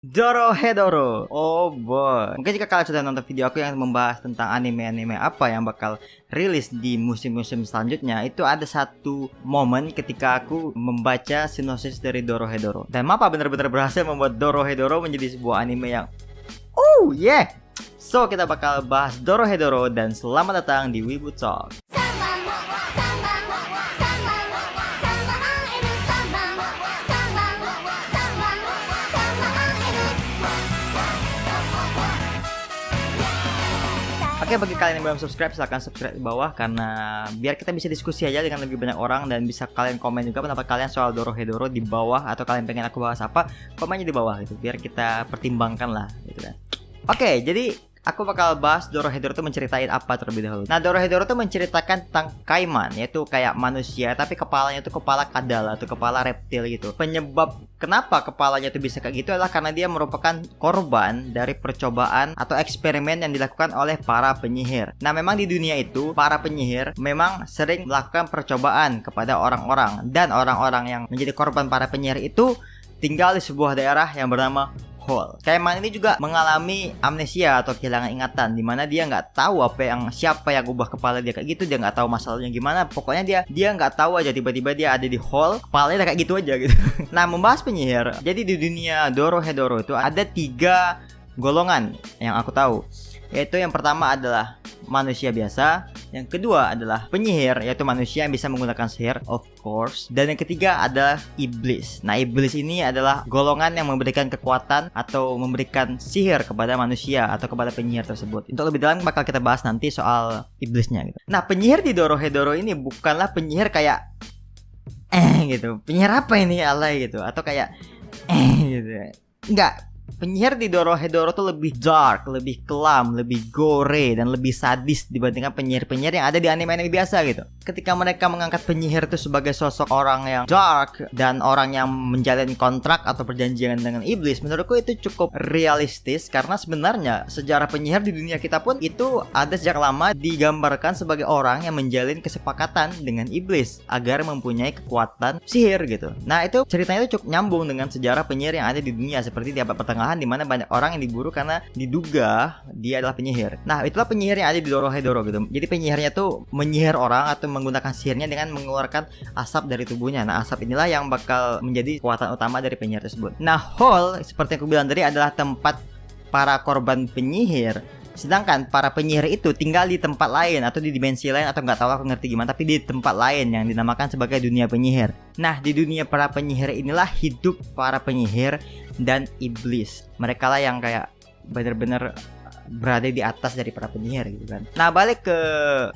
Dorohedoro. Oh boy. Mungkin jika kalian sudah nonton video aku yang membahas tentang anime-anime apa yang bakal rilis di musim-musim selanjutnya, itu ada satu momen ketika aku membaca sinopsis dari Dorohedoro. Dan Mappa benar-benar berhasil membuat Dorohedoro menjadi sebuah anime yang yeah. So kita bakal bahas Dorohedoro dan selamat datang di Wibu Talk. Oke, bagi kalian yang belum subscribe, silahkan subscribe di bawah karena biar kita bisa diskusi aja dengan lebih banyak orang dan bisa kalian komen juga pendapat kalian soal Dorohedoro di bawah, atau kalian pengen aku bahas apa, komennya di bawah gitu biar kita pertimbangkan lah gitu kan. Oke, jadi aku bakal bahas Dorohedoro itu menceritain apa terlebih dahulu. Nah, Dorohedoro itu menceritakan tentang kaiman, yaitu kayak manusia tapi kepalanya itu kepala kadal atau kepala reptil gitu. Penyebab kenapa kepalanya itu bisa kayak gitu adalah karena dia merupakan korban dari percobaan atau eksperimen yang dilakukan oleh para penyihir. Nah, memang di dunia itu para penyihir memang sering melakukan percobaan kepada orang-orang, dan orang-orang yang menjadi korban para penyihir itu tinggal di sebuah daerah yang bernama Hall. Kaiman ini juga mengalami amnesia atau kehilangan ingatan, dimana dia nggak tahu siapa yang ubah kepala dia kayak gitu. Dia nggak tahu masalahnya gimana. Pokoknya dia nggak tahu aja, tiba-tiba dia ada di Hall, kepalanya kayak gitu aja gitu. Nah, membahas penyihir. Jadi di dunia Dorohedoro itu ada 3 golongan yang aku tahu. Yaitu yang pertama adalah manusia biasa, yang kedua adalah penyihir, yaitu manusia yang bisa menggunakan sihir, of course, dan yang ketiga adalah iblis. Nah, iblis ini adalah golongan yang memberikan kekuatan atau memberikan sihir kepada manusia atau kepada penyihir tersebut. Untuk lebih dalam bakal kita bahas nanti soal iblisnya gitu. Nah, penyihir di Dorohedoro ini bukanlah penyihir kayak gitu. Penyihir apa ini alay gitu, atau kayak gitu. Enggak. Penyihir di Dorohedoro tuh lebih dark, lebih kelam, lebih gore, dan lebih sadis dibandingkan penyihir-penyihir yang ada di anime-anime biasa gitu. Ketika mereka mengangkat penyihir itu sebagai sosok orang yang dark dan orang yang menjalin kontrak atau perjanjian dengan iblis, menurutku itu cukup realistis karena sebenarnya sejarah penyihir di dunia kita pun itu ada sejak lama digambarkan sebagai orang yang menjalin kesepakatan dengan iblis agar mempunyai kekuatan sihir gitu. Nah, itu ceritanya itu cukup nyambung dengan sejarah penyihir yang ada di dunia seperti di abad pertengahan, di mana banyak orang yang diburu karena diduga dia adalah penyihir. Nah, itulah penyihir yang ada di Dorohedoro gitu. Jadi penyihirnya tuh menyihir orang atau menggunakan sihirnya dengan mengeluarkan asap dari tubuhnya. Nah, asap inilah yang bakal menjadi kekuatan utama dari penyihir tersebut. Nah, Hall seperti yang aku bilang tadi adalah tempat para korban penyihir. Sedangkan para penyihir itu tinggal di tempat lain atau di dimensi lain, atau nggak tahu aku ngerti gimana, tapi di tempat lain yang dinamakan sebagai dunia penyihir. Nah, di dunia para penyihir inilah hidup para penyihir dan iblis. Mereka lah yang kayak benar-benar berada di atas dari para penyihir gitu kan. Nah, balik ke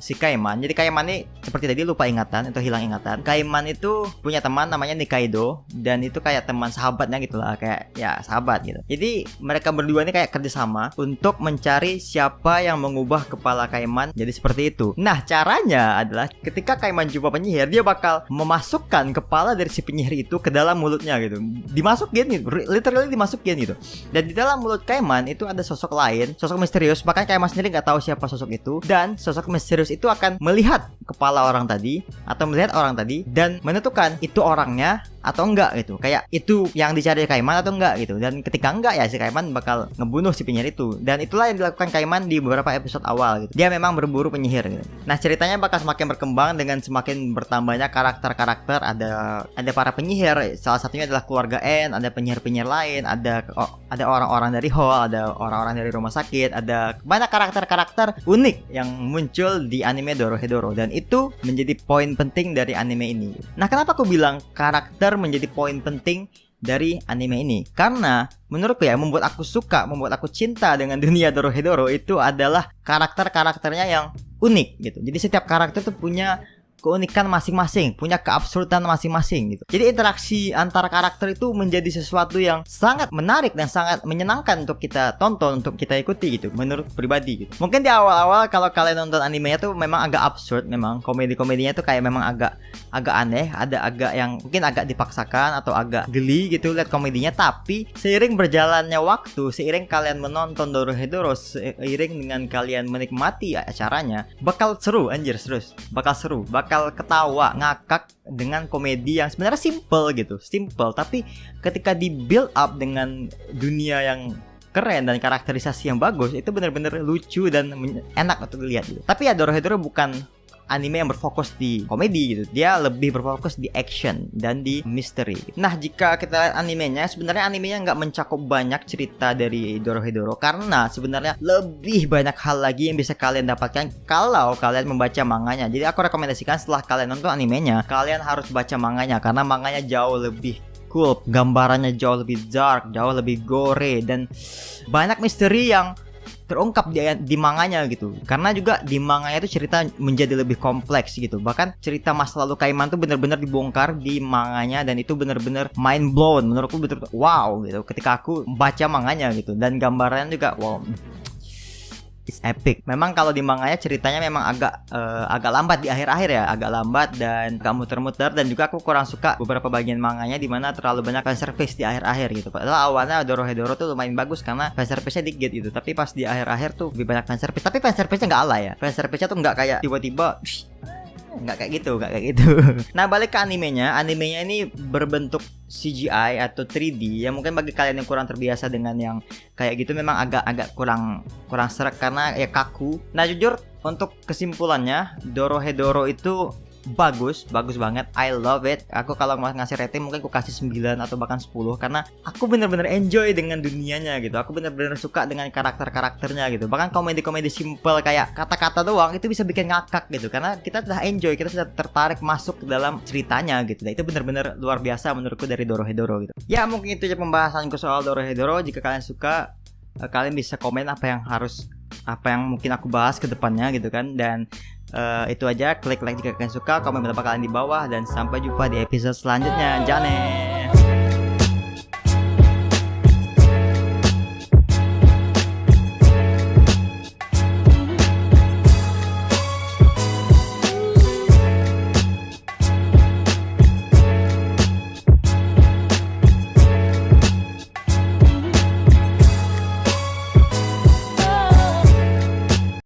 si Kaiman. Jadi Kaiman ini seperti tadi lupa ingatan atau hilang ingatan. Kaiman itu punya teman namanya Nikaido, dan itu kayak teman sahabatnya gitu lah, kayak ya sahabat gitu. Jadi mereka berdua ini kayak kerjasama untuk mencari siapa yang mengubah kepala Kaiman jadi seperti itu. Nah, caranya adalah ketika Kaiman jumpa penyihir, dia bakal memasukkan kepala dari si penyihir itu ke dalam mulutnya gitu. Dimasukin gitu, literally dimasukin gitu. Dan di dalam mulut Kaiman itu ada sosok lain, sosok misterius. Bahkan Kaiman sendiri nggak tahu siapa sosok itu, dan sosok misterius itu akan melihat kepala orang tadi atau melihat orang tadi dan menentukan itu orangnya atau enggak gitu. Kayak itu yang dicari Kaiman atau enggak gitu. Dan ketika enggak, ya si Kaiman bakal ngebunuh si penyihir itu. Dan itulah yang dilakukan Kaiman di beberapa episode awal gitu. Dia memang berburu penyihir gitu. Nah, ceritanya bakal semakin berkembang dengan semakin bertambahnya karakter-karakter. Ada para penyihir, salah satunya adalah keluarga N, ada penyihir-penyihir lain, ada orang-orang dari Hall, ada orang-orang dari rumah sakit, ada banyak karakter-karakter unik yang muncul di anime Dorohedoro, dan itu menjadi poin penting dari anime ini. Nah, kenapa aku bilang karakter menjadi poin penting dari anime ini? Karena menurutku ya, membuat aku suka, membuat aku cinta dengan dunia Dorohedoro itu adalah karakter-karakternya yang unik gitu. Jadi setiap karakter tuh punya keunikan masing-masing, punya keabsurdan masing-masing gitu. Jadi interaksi antara karakter itu menjadi sesuatu yang sangat menarik dan sangat menyenangkan untuk kita tonton, untuk kita ikuti gitu, menurut pribadi gitu. Mungkin di awal-awal kalau kalian nonton animenya tuh memang agak absurd, memang komedi-komedinya tuh kayak memang agak aneh, ada agak yang mungkin agak dipaksakan atau agak geli gitu lihat komedinya. Tapi seiring berjalannya waktu, seiring kalian menonton Dorohedoro, seiring dengan kalian menikmati acaranya, bakal seru, anjir, serius. Bakal seru, bakal bakal ketawa, ngakak dengan komedi yang sebenarnya simple, tapi ketika di build up dengan dunia yang keren dan karakterisasi yang bagus, itu benar-benar lucu dan enak untuk dilihat gitu. Tapi ya Dorohedoro bukan anime yang berfokus di komedi gitu. Dia lebih berfokus di action dan di misteri. Nah, jika kita lihat animenya, sebenarnya animenya nggak mencakup banyak cerita dari Dorohedoro karena sebenarnya lebih banyak hal lagi yang bisa kalian dapatkan kalau kalian membaca manganya. Jadi aku rekomendasikan setelah kalian nonton animenya, kalian harus baca manganya karena manganya jauh lebih cool, gambarannya jauh lebih dark, jauh lebih gore, dan banyak misteri yang terungkap di manganya gitu. Karena juga di manganya itu cerita menjadi lebih kompleks gitu. Bahkan cerita masa lalu Kaiman tuh benar-benar dibongkar di manganya, dan itu benar-benar mind blown. Menurutku betul wow gitu ketika aku baca manganya gitu. Dan gambarannya juga wow, it's epic. Memang kalau di manganya ceritanya memang agak lambat di akhir-akhir ya, agak lambat dan agak muter-muter, dan juga aku kurang suka beberapa bagian manganya di mana terlalu banyak fan service di akhir-akhir gitu. Padahal awalnya Dorohedoro tuh lumayan bagus karena fan service-nya dikit gitu, tapi pas di akhir-akhir tuh lebih banyak fan service. Tapi fan service-nya nggak alay ya. Fan service-nya tuh nggak kayak tiba-tiba nggak kayak gitu. Nah, balik ke animenya ini berbentuk CGI atau 3D yang mungkin bagi kalian yang kurang terbiasa dengan yang kayak gitu memang agak kurang serak karena ya kaku. Nah, jujur untuk kesimpulannya, Dorohedoro itu bagus banget. I love it. Aku kalau mau ngasih rating mungkin aku kasih 9 atau bahkan 10 karena aku bener-bener enjoy dengan dunianya gitu. Aku bener-bener suka dengan karakter-karakternya gitu. Bahkan komedi-komedi simple kayak kata-kata doang itu bisa bikin ngakak gitu karena kita sudah enjoy, kita sudah tertarik masuk ke dalam ceritanya gitu. Nah, itu bener-bener luar biasa menurutku dari Dorohedoro gitu. Ya, mungkin itu aja pembahasanku soal Dorohedoro. Jika kalian suka, kalian bisa komen apa yang mungkin aku bahas ke depannya gitu kan. Dan itu aja, klik like jika kalian suka, komen berapa kalian di bawah, dan sampai jumpa di episode selanjutnya. Jane.